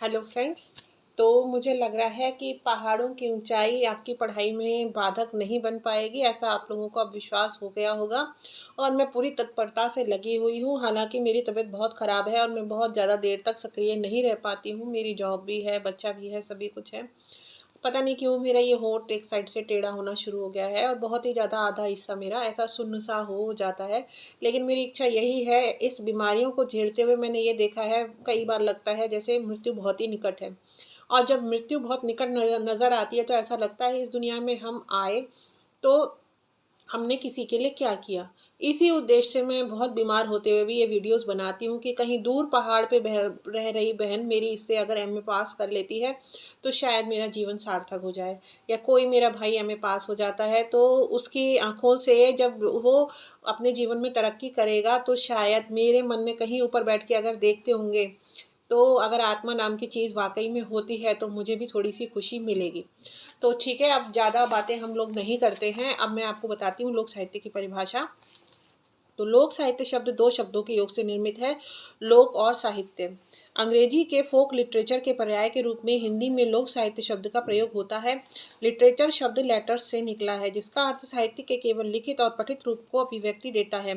Hello friends. तो मुझे लग रहा है कि पहाड़ों की ऊंचाई आपकी पढ़ाई में बाधक नहीं बन पाएगी, ऐसा आप लोगों को अब विश्वास हो गया होगा। और मैं पूरी तत्परता से लगी हुई हूँ। हालांकि मेरी तबीयत बहुत ख़राब है और मैं बहुत ज़्यादा देर तक सक्रिय नहीं रह पाती हूँ। मेरी जॉब भी है, बच्चा भी है, सभी कुछ है। पता नहीं क्यों मेरा ये होंठ एक साइड से टेढ़ा होना शुरू हो गया है और बहुत ही ज़्यादा आधा हिस्सा मेरा ऐसा सुन्न सा हो जाता है। लेकिन मेरी इच्छा यही है, इस बीमारियों को झेलते हुए मैंने ये देखा है, कई बार लगता है जैसे मृत्यु बहुत ही निकट है। और जब मृत्यु बहुत निकट नज़र आती है तो ऐसा लगता है इस दुनिया में हम आए तो हमने किसी के लिए क्या किया। इसी उद्देश्य से मैं बहुत बीमार होते हुए भी ये वीडियोस बनाती हूँ कि कहीं दूर पहाड़ पे रह रही बहन मेरी इससे अगर एमए पास कर लेती है तो शायद मेरा जीवन सार्थक हो जाए, या कोई मेरा भाई एमए पास हो जाता है तो उसकी आंखों से जब वो अपने जीवन में तरक्की करेगा तो शायद मेरे मन में कहीं ऊपर बैठ के अगर देखते होंगे तो अगर आत्मा नाम की चीज़ वाकई में होती है तो मुझे भी थोड़ी सी खुशी मिलेगी। तो ठीक है, अब ज़्यादा बातें हम लोग नहीं करते हैं। अब मैं आपको बताती हूँ लोक साहित्य की परिभाषा। तो लोक साहित्य शब्द दो शब्दों के योग से निर्मित है, लोक और साहित्य। अंग्रेजी के फोक लिटरेचर के पर्याय के रूप में हिंदी में लोक साहित्य शब्द का प्रयोग होता है। लिटरेचर शब्द लेटर्स से निकला है जिसका अर्थ साहित्य के केवल लिखित और पठित रूप को अभिव्यक्ति देता है।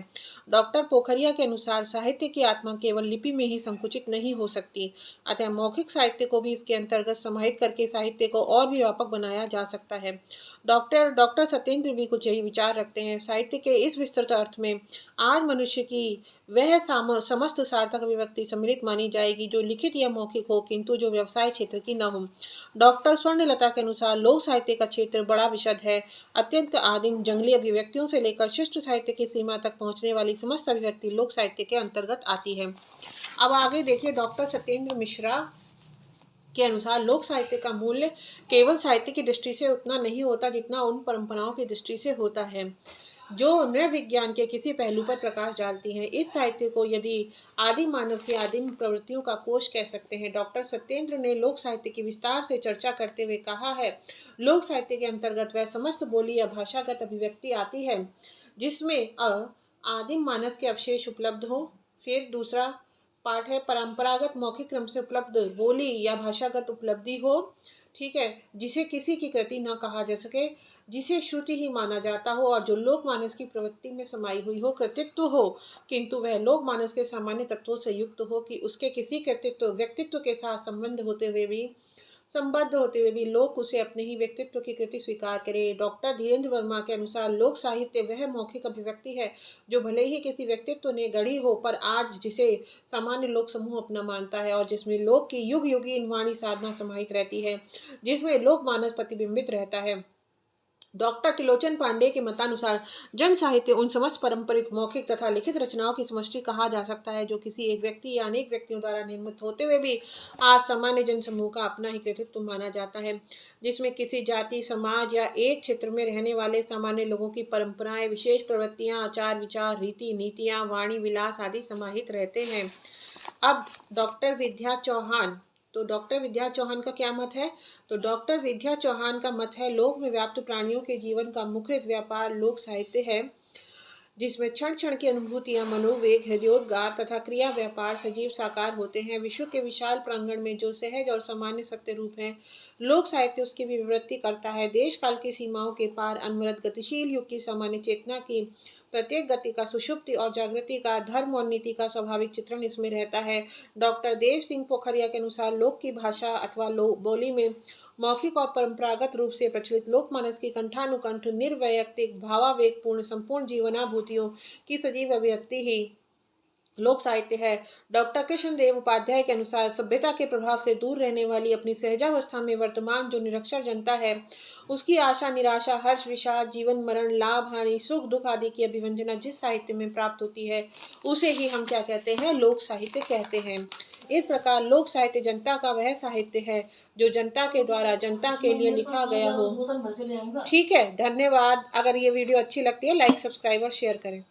डॉक्टर पोखरिया के अनुसार साहित्य की आत्मा केवल लिपि में ही संकुचित नहीं हो सकती, अतः मौखिक साहित्य को भी इसके अंतर्गत समाहित करके साहित्य को और भी व्यापक बनाया जा सकता है। डॉक्टर डॉक्टर सत्येंद्र भी कुछ यही विचार रखते हैं। साहित्य के इस विस्तृत अर्थ में आज मनुष्य की वह समस्त सार्थक अभिव्यक्ति सम्मिलित मानी जाएगी जो लिखित या मौखिक हो, किंतु जो व्यवसाय क्षेत्र की न हो। डॉक्टर स्वर्णलता के अनुसार लोक साहित्य का क्षेत्र बड़ा विशद है। अत्यंत आदिम जंगली अभिव्यक्तियों से लेकर शिष्ट साहित्य की सीमा तक पहुंचने वाली समस्त अभिव्यक्ति लोक साहित्य के अंतर्गत आती है। अब आगे देखिए, डॉक्टर सत्येंद्र मिश्रा के अनुसार लोक साहित्य का मूल्य केवल साहित्य की दृष्टि से उतना नहीं होता जितना उन परंपराओं की दृष्टि से होता है जो नृविज्ञान के किसी पहलू पर प्रकाश डालती हैं। इस साहित्य को यदि आदिम मानव की आदिम प्रवृत्तियों का कोश कह सकते हैं। डॉक्टर सत्येंद्र ने लोक साहित्य की विस्तार से चर्चा करते हुए कहा है, लोक साहित्य के अंतर्गत वह समस्त बोली या भाषागत अभिव्यक्ति आती है जिसमें आदिम मानस के अवशेष उपलब्ध हो। फिर दूसरा पाठ है, परंपरागत मौखिक क्रम से उपलब्ध बोली या भाषागत उपलब्धि हो, ठीक है, जिसे किसी की कृति न कहा जा सके, जिसे श्रुति ही माना जाता हो और जो लोक मानस की प्रवृत्ति में समाई हुई हो, कृतित्व हो, किंतु वह लोक मानस के सामान्य तत्वों से युक्त हो कि उसके किसी कृतित्व व्यक्तित्व के साथ संबद्ध होते हुए भी लोग उसे अपने ही व्यक्तित्व की कृति स्वीकार करे। डॉक्टर धीरेन्द्र वर्मा के अनुसार लोक साहित्य वह मौखिक अभिव्यक्ति है जो भले ही किसी व्यक्तित्व ने गढ़ी हो, पर आज जिसे सामान्य लोक समूह अपना मानता है और जिसमें लोक की युग युगी वाणी साधना समाहित रहती है, जिसमें लोक मानस प्रतिबिंबित रहता है। डॉक्टर त्रिलोचन पांडे के मतानुसार जन साहित्य उन समस्त परंपरित मौखिक तथा लिखित रचनाओं की समष्टि कहा जा सकता है जो किसी एक व्यक्ति या अनेक व्यक्तियों द्वारा निर्मित होते हुए भी आज सामान्य जन समूह का अपना ही कृतित्व माना जाता है, जिसमें किसी जाति, समाज या एक क्षेत्र में रहने वाले सामान्य लोगों की परंपराएं, विशेष प्रवृत्तियां, आचार विचार, रीति नीतियां, वाणी विलास आदि समाहित रहते हैं। अब डॉक्टर विद्या चौहान, तो डॉक्टर विद्या चौहान का क्या मत है? तो डॉक्टर विद्या चौहान का मत है, लोक में व्याप्त प्राणियों के जीवन का मुख्य व्यापार लोक साहित्य है, जिसमें क्षण क्षण की अनुभूतियां, मनोवेग, हृदयोद्गार तथा क्रिया व्यापार सजीव साकार होते हैं। विश्व के विशाल प्रांगण में जो सहज और सामान्य सत्य रूप है, लोक साहित्य उसकी भी विवृत्ति करता है। देश काल की सीमाओं के पार अनवरत गतिशील युग की सामान्य चेतना की प्रत्येक गति का, सुषुप्ति और जागृति का, धर्म और नीति का स्वाभाविक चित्रण इसमें रहता है। डॉक्टर देव सिंह पोखरिया के अनुसार लोक की भाषा अथवा बोली में मौखिक और परंपरागत रूप से प्रचलित लोकमानस की कंठानुकंठ निर्वैयक्तिक भावावेगपूर्ण संपूर्ण जीवनाभूतियों की सजीव अभिव्यक्ति ही लोक साहित्य है। डॉक्टर कृष्णदेव उपाध्याय के अनुसार सभ्यता के प्रभाव से दूर रहने वाली, अपनी सहजावस्था में वर्तमान जो निरक्षर जनता है, उसकी आशा निराशा, हर्ष विषाद, जीवन मरण, लाभ हानि, सुख दुख आदि की अभिव्यंजना जिस साहित्य में प्राप्त होती है उसे ही हम क्या कहते हैं? लोक साहित्य कहते हैं। इस प्रकार लोक साहित्य जनता का वह साहित्य है जो जनता के द्वारा जनता के लिए लिखा गया हो। ठीक है, धन्यवाद। अगर ये वीडियो अच्छी लगती है लाइक, सब्सक्राइब और शेयर करें।